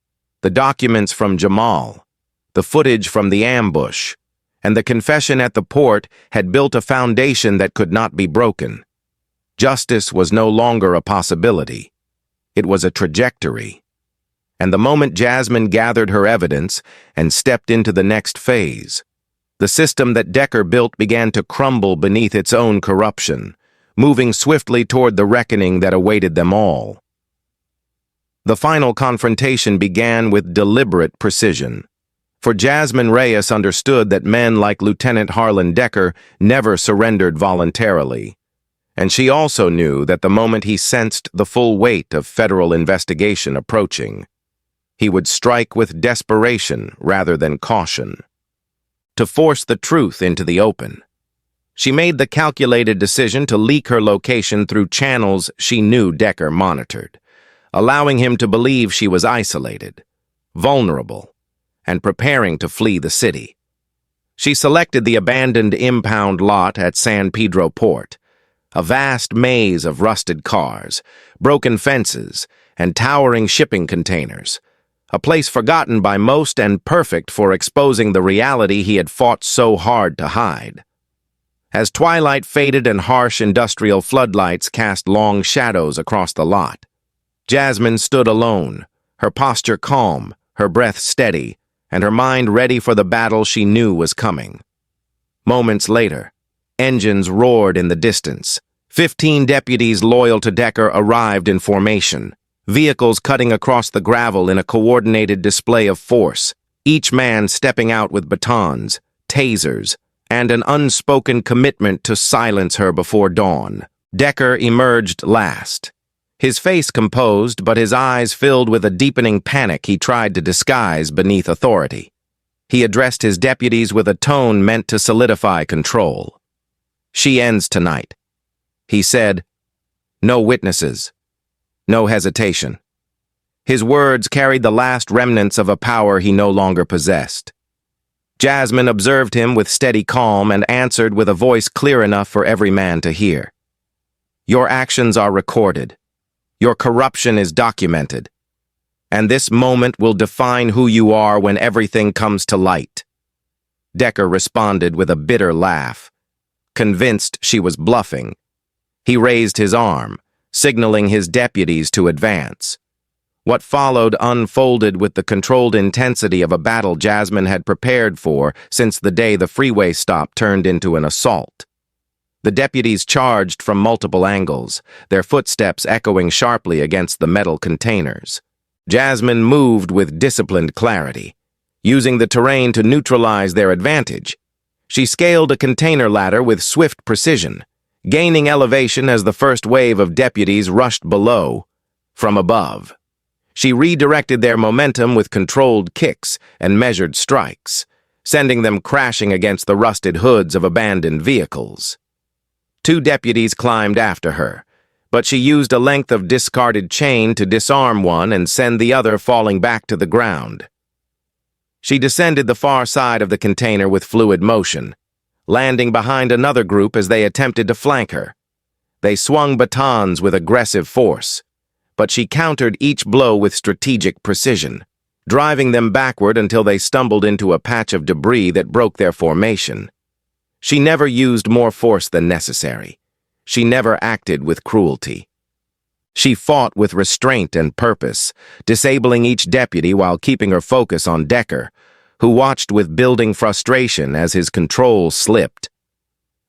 the documents from Jamal, the footage from the ambush, and the confession at the port had built a foundation that could not be broken. Justice was no longer a possibility. It was a trajectory. And the moment Jasmine gathered her evidence and stepped into the next phase, the system that Decker built began to crumble beneath its own corruption, moving swiftly toward the reckoning that awaited them all. The final confrontation began with deliberate precision, for Jasmine Reyes understood that men like Lieutenant Harlan Decker never surrendered voluntarily, and she also knew that the moment he sensed the full weight of federal investigation approaching, he would strike with desperation rather than caution. To force the truth into the open, she made the calculated decision to leak her location through channels she knew Decker monitored, allowing him to believe she was isolated, vulnerable, and preparing to flee the city. She selected the abandoned impound lot at San Pedro Port, a vast maze of rusted cars, broken fences, and towering shipping containers, a place forgotten by most and perfect for exposing the reality he had fought so hard to hide. As twilight faded and harsh industrial floodlights cast long shadows across the lot, Jasmine stood alone, her posture calm, her breath steady, and her mind ready for the battle she knew was coming. Moments later, engines roared in the distance. 15 deputies loyal to Decker arrived in formation, vehicles cutting across the gravel in a coordinated display of force, each man stepping out with batons, tasers, and an unspoken commitment to silence her before dawn. Decker emerged last, his face composed but his eyes filled with a deepening panic he tried to disguise beneath authority. He addressed his deputies with a tone meant to solidify control. "She ends tonight," he said. "No witnesses. No hesitation." His words carried the last remnants of a power he no longer possessed. Jasmine observed him with steady calm and answered with a voice clear enough for every man to hear. "Your actions are recorded. Your corruption is documented. And this moment will define who you are when everything comes to light." Decker responded with a bitter laugh. Convinced she was bluffing, he raised his arm, signaling his deputies to advance. What followed unfolded with the controlled intensity of a battle Jasmine had prepared for since the day the freeway stop turned into an assault. The deputies charged from multiple angles, their footsteps echoing sharply against the metal containers. Jasmine moved with disciplined clarity, using the terrain to neutralize their advantage. She scaled a container ladder with swift precision, gaining elevation as the first wave of deputies rushed below. From above, she redirected their momentum with controlled kicks and measured strikes, sending them crashing against the rusted hoods of abandoned vehicles. 2 deputies climbed after her, but she used a length of discarded chain to disarm one and send the other falling back to the ground. She descended the far side of the container with fluid motion, landing behind another group as they attempted to flank her. They swung batons with aggressive force, but she countered each blow with strategic precision, driving them backward until they stumbled into a patch of debris that broke their formation. She never used more force than necessary. She never acted with cruelty. She fought with restraint and purpose, disabling each deputy while keeping her focus on Decker, who watched with building frustration as his control slipped.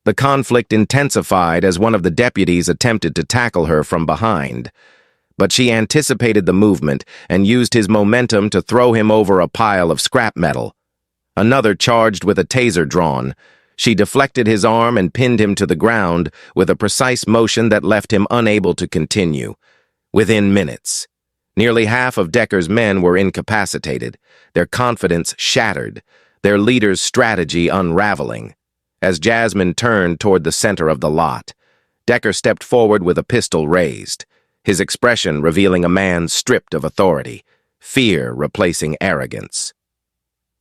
The conflict intensified as one of the deputies attempted to tackle her from behind, but she anticipated the movement and used his momentum to throw him over a pile of scrap metal. Another charged with a taser drawn. She deflected his arm and pinned him to the ground with a precise motion that left him unable to continue. Within minutes, nearly half of Decker's men were incapacitated, their confidence shattered, their leader's strategy unraveling. As Jasmine turned toward the center of the lot, Decker stepped forward with a pistol raised, his expression revealing a man stripped of authority, fear replacing arrogance.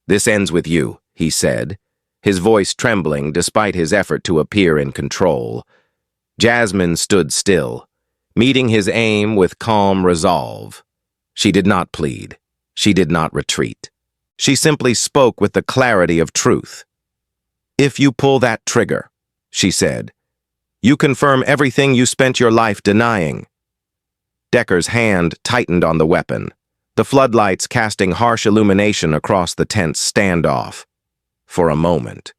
"This ends with you," he said, his voice trembling despite his effort to appear in control. Jasmine stood still, meeting his aim with calm resolve. She did not plead. She did not retreat. She simply spoke with the clarity of truth. "If you pull that trigger," she said, "you confirm everything you spent your life denying." Decker's hand tightened on the weapon, the floodlights casting harsh illumination across the tense standoff. For a moment,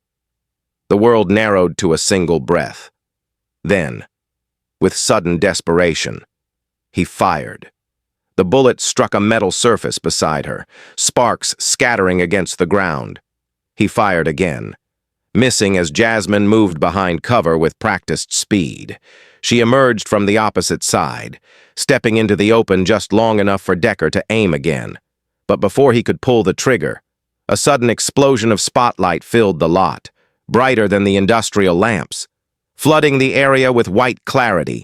the world narrowed to a single breath. Then, with sudden desperation, he fired. The bullet struck a metal surface beside her, sparks scattering against the ground. He fired again, missing as Jasmine moved behind cover with practiced speed. She emerged from the opposite side, stepping into the open just long enough for Decker to aim again. But before he could pull the trigger, a sudden explosion of spotlight filled the lot, brighter than the industrial lamps, flooding the area with white clarity.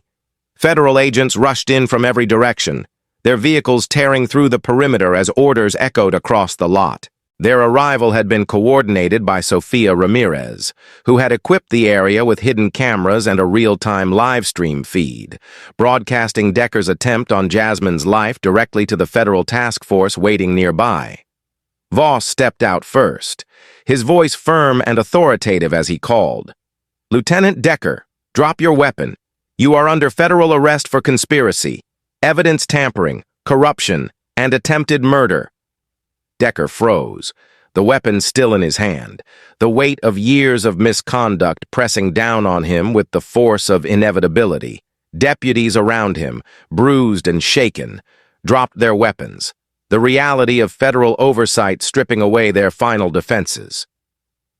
Federal agents rushed in from every direction, their vehicles tearing through the perimeter as orders echoed across the lot. Their arrival had been coordinated by Sofia Ramirez, who had equipped the area with hidden cameras and a real-time live stream feed, broadcasting Decker's attempt on Jasmine's life directly to the federal task force waiting nearby. Voss stepped out first, his voice firm and authoritative as he called, "Lieutenant Decker, drop your weapon. You are under federal arrest for conspiracy, evidence tampering, corruption, and attempted murder." Decker froze, the weapon still in his hand, the weight of years of misconduct pressing down on him with the force of inevitability. Deputies around him, bruised and shaken, dropped their weapons, the reality of federal oversight stripping away their final defenses.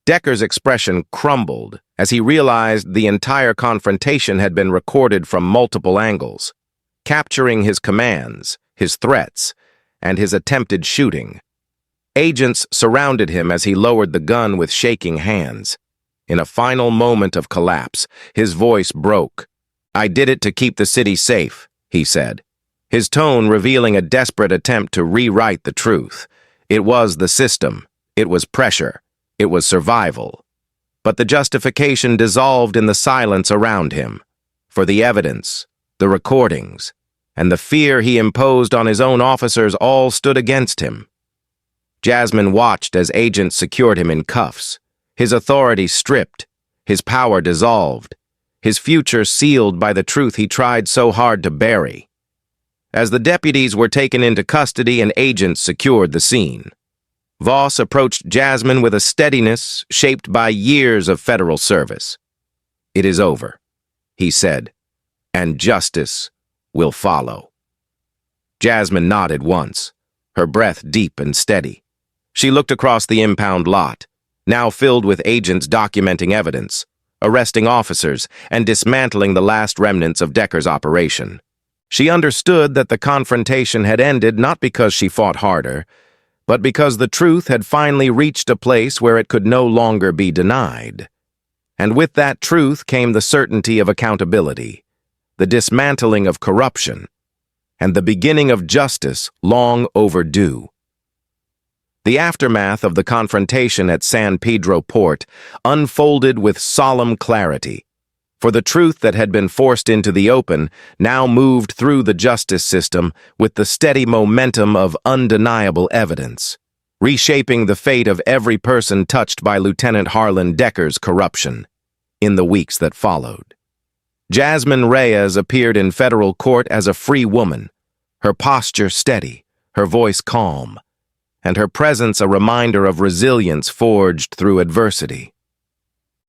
Decker's expression crumbled as he realized the entire confrontation had been recorded from multiple angles, capturing his commands, his threats, and his attempted shooting. Agents surrounded him as he lowered the gun with shaking hands. In a final moment of collapse, his voice broke. "I did it to keep the city safe," he said, his tone revealing a desperate attempt to rewrite the truth. It was the system. It was pressure. It was survival. But the justification dissolved in the silence around him. For the evidence, the recordings, and the fear he imposed on his own officers all stood against him. Jasmine watched as agents secured him in cuffs, his authority stripped, his power dissolved, his future sealed by the truth he tried so hard to bury. As the deputies were taken into custody and agents secured the scene, Voss approached Jasmine with a steadiness shaped by years of federal service. "It is over," he said, "and justice will follow." Jasmine nodded once, her breath deep and steady. She looked across the impound lot, now filled with agents documenting evidence, arresting officers, and dismantling the last remnants of Decker's operation. She understood that the confrontation had ended not because she fought harder, but because the truth had finally reached a place where it could no longer be denied. And with that truth came the certainty of accountability, the dismantling of corruption, and the beginning of justice long overdue. The aftermath of the confrontation at San Pedro Port unfolded with solemn clarity, for the truth that had been forced into the open now moved through the justice system with the steady momentum of undeniable evidence, reshaping the fate of every person touched by Lieutenant Harlan Decker's corruption. In the weeks that followed, Jasmine Reyes appeared in federal court as a free woman, her posture steady, her voice calm, and her presence a reminder of resilience forged through adversity.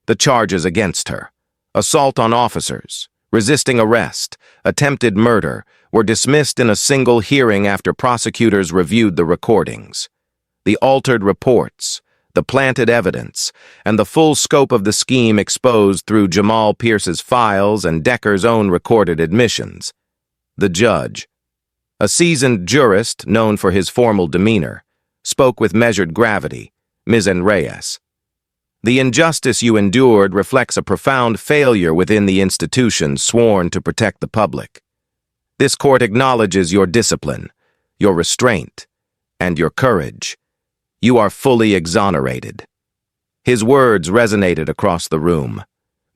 The charges against her, assault on officers, resisting arrest, attempted murder, were dismissed in a single hearing after prosecutors reviewed the recordings. The altered reports, the planted evidence, and the full scope of the scheme exposed through Jamal Pierce's files and Decker's own recorded admissions. The judge, a seasoned jurist known for his formal demeanor, spoke with measured gravity. "Ms. Reyes, the injustice you endured reflects a profound failure within the institution sworn to protect the public. This court acknowledges your discipline, your restraint, and your courage. You are fully exonerated." His words resonated across the room,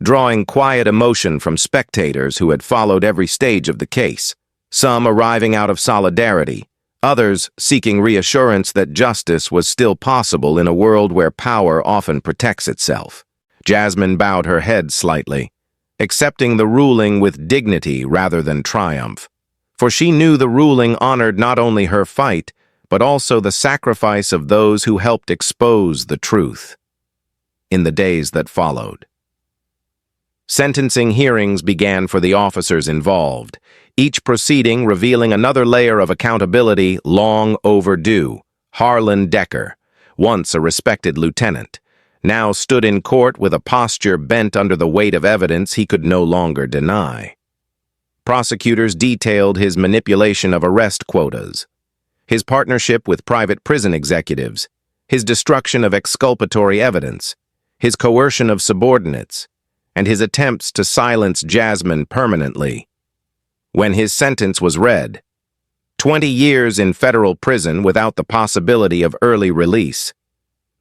drawing quiet emotion from spectators who had followed every stage of the case, some arriving out of solidarity, others seeking reassurance that justice was still possible in a world where power often protects itself. Jasmine bowed her head slightly, accepting the ruling with dignity rather than triumph, for she knew the ruling honored not only her fight, but also the sacrifice of those who helped expose the truth. In the days that followed, sentencing hearings began for the officers involved, each proceeding revealing another layer of accountability long overdue. Harlan Decker, once a respected lieutenant, now stood in court with a posture bent under the weight of evidence he could no longer deny. Prosecutors detailed his manipulation of arrest quotas, his partnership with private prison executives, his destruction of exculpatory evidence, his coercion of subordinates, and his attempts to silence Jasmine permanently. When his sentence was read, 20 years in federal prison without the possibility of early release,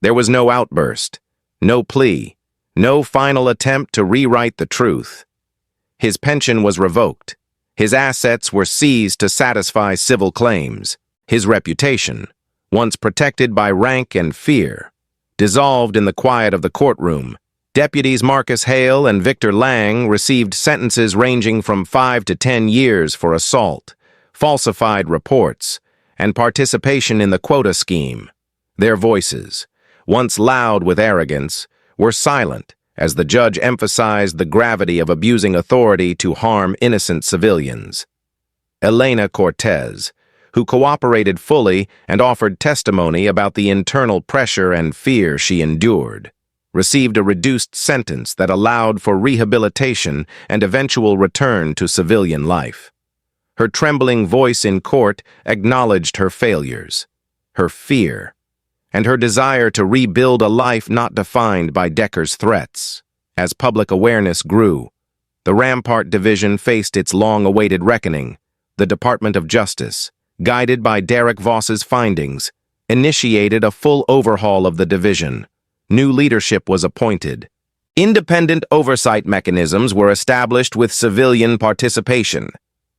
there was no outburst, no plea, no final attempt to rewrite the truth. His pension was revoked, his assets were seized to satisfy civil claims, his reputation, once protected by rank and fear, dissolved in the quiet of the courtroom. Deputies Marcus Hale and Victor Lang received sentences ranging from 5 to 10 years for assault, falsified reports, and participation in the quota scheme. Their voices, once loud with arrogance, were silent as the judge emphasized the gravity of abusing authority to harm innocent civilians. Elena Cortez, who cooperated fully and offered testimony about the internal pressure and fear she endured, received a reduced sentence that allowed for rehabilitation and eventual return to civilian life. Her trembling voice in court acknowledged her failures, her fear, and her desire to rebuild a life not defined by Decker's threats. As public awareness grew, the Rampart Division faced its long-awaited reckoning. The Department of Justice, guided by Derek Voss's findings, initiated a full overhaul of the division. New leadership was appointed. Independent oversight mechanisms were established with civilian participation.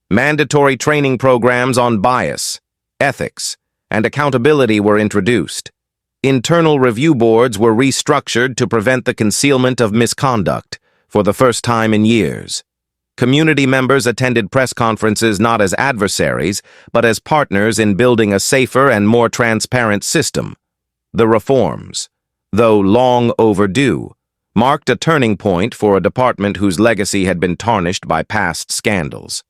Mandatory training programs on bias, ethics, and accountability were introduced. internal review boards were restructured to prevent the concealment of misconduct for the first time in years. Community members attended press conferences not as adversaries, but as partners in building a safer and more transparent system. The reforms, though long overdue, marked a turning point for a department whose legacy had been tarnished by past scandals.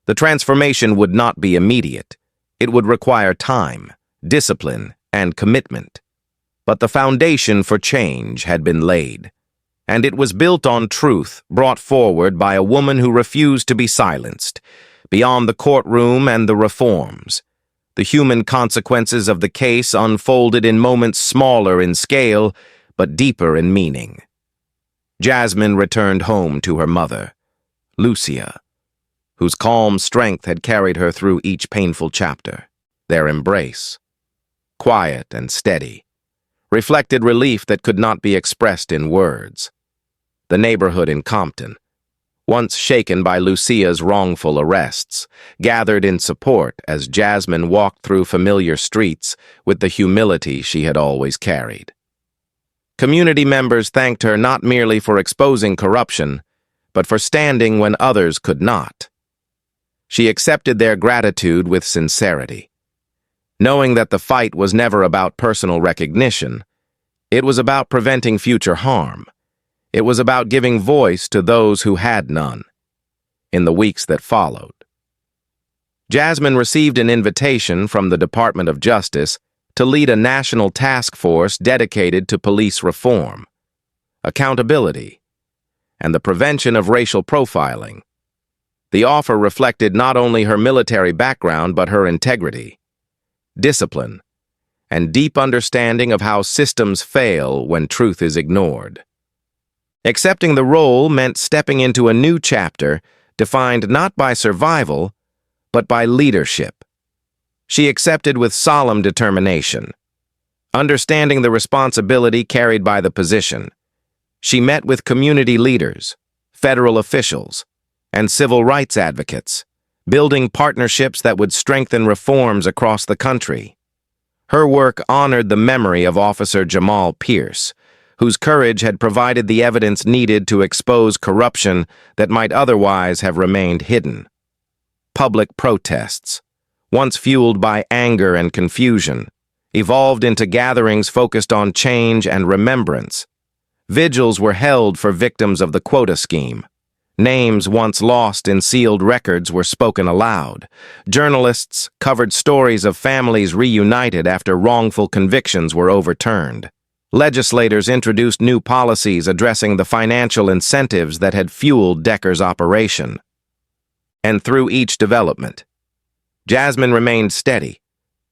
The transformation would not be immediate. It would require time, discipline, and commitment. But the foundation for change had been laid, and it was built on truth brought forward by a woman who refused to be silenced. Beyond the courtroom and the reforms, the human consequences of the case unfolded in moments smaller in scale, but deeper in meaning. Jasmine returned home to her mother, Lucia, whose calm strength had carried her through each painful chapter. Their embrace, quiet and steady, reflected relief that could not be expressed in words. The neighborhood in Compton, once shaken by Lucia's wrongful arrests, gathered in support as Jasmine walked through familiar streets with the humility she had always carried. Community members thanked her not merely for exposing corruption, but for standing when others could not. She accepted their gratitude with sincerity, knowing that the fight was never about personal recognition. It was about preventing future harm. It was about giving voice to those who had none. In the weeks that followed, Jasmine received an invitation from the Department of Justice to lead a national task force dedicated to police reform, accountability, and the prevention of racial profiling. The offer reflected not only her military background but her integrity, discipline, and deep understanding of how systems fail when truth is ignored. Accepting the role meant stepping into a new chapter defined not by survival, but by leadership. She accepted with solemn determination. Understanding the responsibility carried by the position, she met with community leaders, federal officials, and civil rights advocates, building partnerships that would strengthen reforms across the country. Her work honored the memory of Officer Jamal Pierce, whose courage had provided the evidence needed to expose corruption that might otherwise have remained hidden. Public protests, once fueled by anger and confusion, evolved into gatherings focused on change and remembrance. Vigils were held for victims of the quota scheme. Names once lost in sealed records were spoken aloud. Journalists covered stories of families reunited after wrongful convictions were overturned. Legislators introduced new policies addressing the financial incentives that had fueled Decker's operation. And through each development, Jasmine remained steady,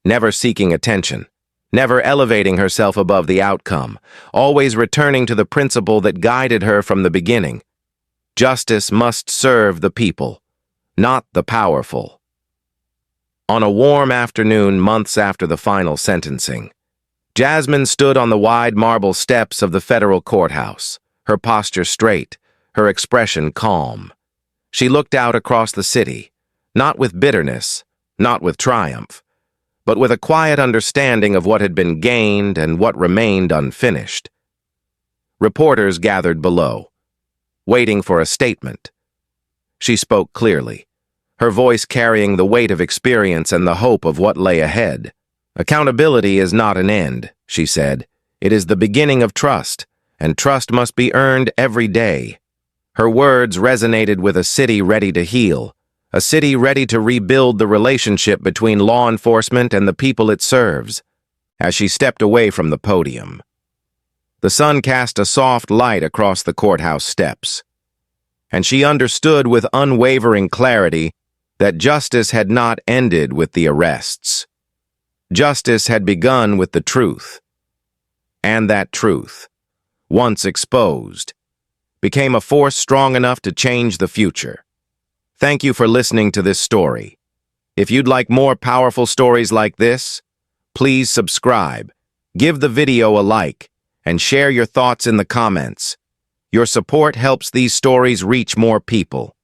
never seeking attention, never elevating herself above the outcome, always returning to the principle that guided her from the beginning. Justice must serve the people, not the powerful. On a warm afternoon months after the final sentencing, Jasmine stood on the wide marble steps of the federal courthouse, her posture straight, her expression calm. She looked out across the city, not with bitterness, not with triumph, but with a quiet understanding of what had been gained and what remained unfinished. Reporters gathered below, waiting for a statement. She spoke clearly, her voice carrying the weight of experience and the hope of what lay ahead. "Accountability is not an end," she said. "It is the beginning of trust, and trust must be earned every day." Her words resonated with a city ready to heal, a city ready to rebuild the relationship between law enforcement and the people it serves. As she stepped away from the podium, the sun cast a soft light across the courthouse steps, and she understood with unwavering clarity that justice had not ended with the arrests. Justice had begun with the truth, and that truth, once exposed, became a force strong enough to change the future. Thank you for listening to this story. If you'd like more powerful stories like this, please subscribe, give the video a like, and share your thoughts in the comments. Your support helps these stories reach more people.